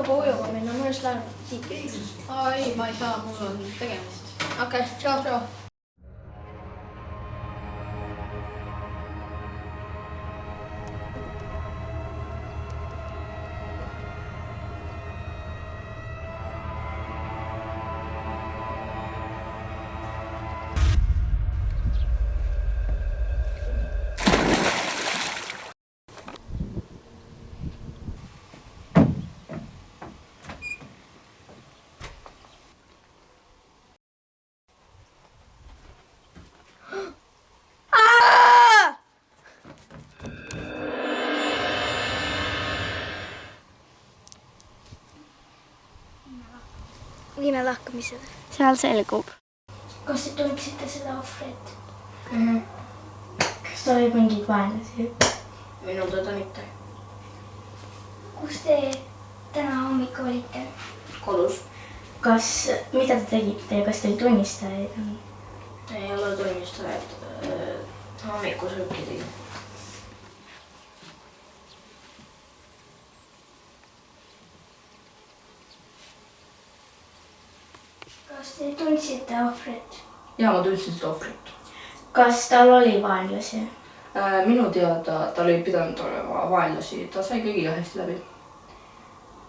juba ujuga minna, mul just läheb tiit. Ei, ma ei saa, mul on tegemist. Okei, tšau. Viime lahkamisele. Seal selgub. Kas te tundsite seda ohvrit? Kas ta oli mingeid vaenlasi? Minu teda mitte. Kus te täna hommikul olite? Kodus. Mida te tegite ja kas teil tunnistajaid on? Ei ole tunnistajad. Hommikusööki tegin. Kas te tundsite ohvrit? Ja ma tundsin seda ohvrit. Kas tal oli vaenlasi? Minu teada tal ei pidanud olema vaenlasi. Ta sai kõigiga hästi läbi.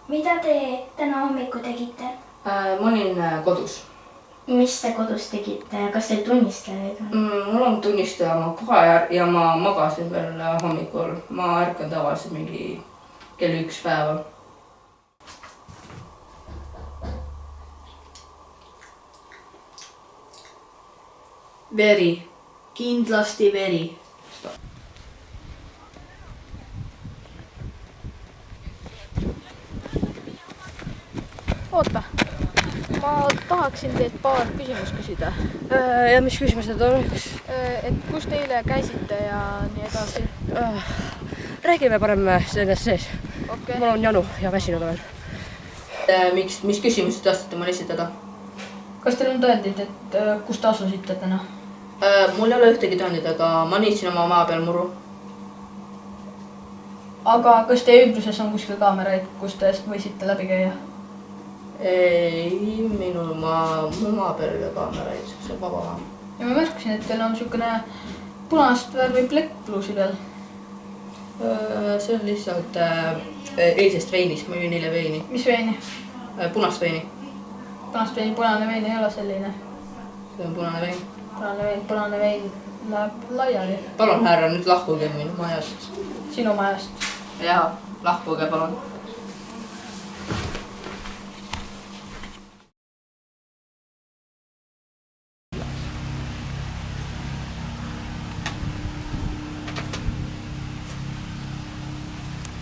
Mida te täna hommikul tegite? Ma olin kodus. Mis te kodus tegite ja kas teil tunnistajaid on? Mul on tunnistaja ka ja ma magasin veel hommikul. Ma ärkan tavaliselt mingi kell 1 päeva. Veri. Kindlasti veri. Oota, ma tahaksin teilt paar küsimust küsida. Ja mis küsimused on? Et kus te eile käisite ja nii edasi? Räägime parem sellest sees. Okay. Mul on janu ja väsinud olen. Mis küsimusi tahtsite mul esitada? Kas teil on tõendid, et kus te asusite täna? Mul ei ole ühtegi tõendid, aga ma niitsin oma maa peal muru. Aga kas teie ümbruses on kuskil kaameraid, kus te võisite läbi käia? Ei, mu maa peal ei ole kaameraid, see on vaba maa. Ja ma märkasin, et teil on niisugune punast värvi plekk pluusi peal. See on lihtsalt eilsest veinist, ma jõin eile veini. Mis veini? Punast veini. Punast veini, punane vein ei ole selline. See on punane vein. Punane vein läheb laiali. Palun härra, nüüd lahkuge minu majast. Sinu majast? Jaa, lahkuge palun.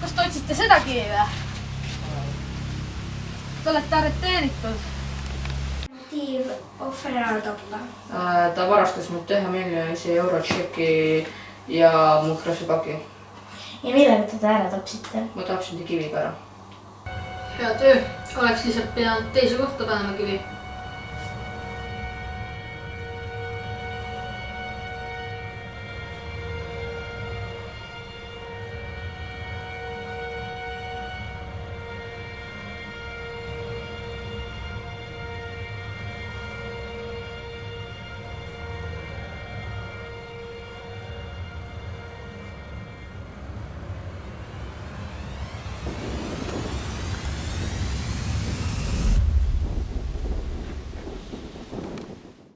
Kas te otsite sedagi või? Te olete arreteeritud. Motiiv ohvri ära tappa. Ta varastas mult 1 miljonise euro tšeki ja mu krasipaki. Ja millega te ta ära tapsite? Ma tapsin ta kiviga ära. Hea töö. Oleks lihtsalt pidanud teise kohta panema kivi.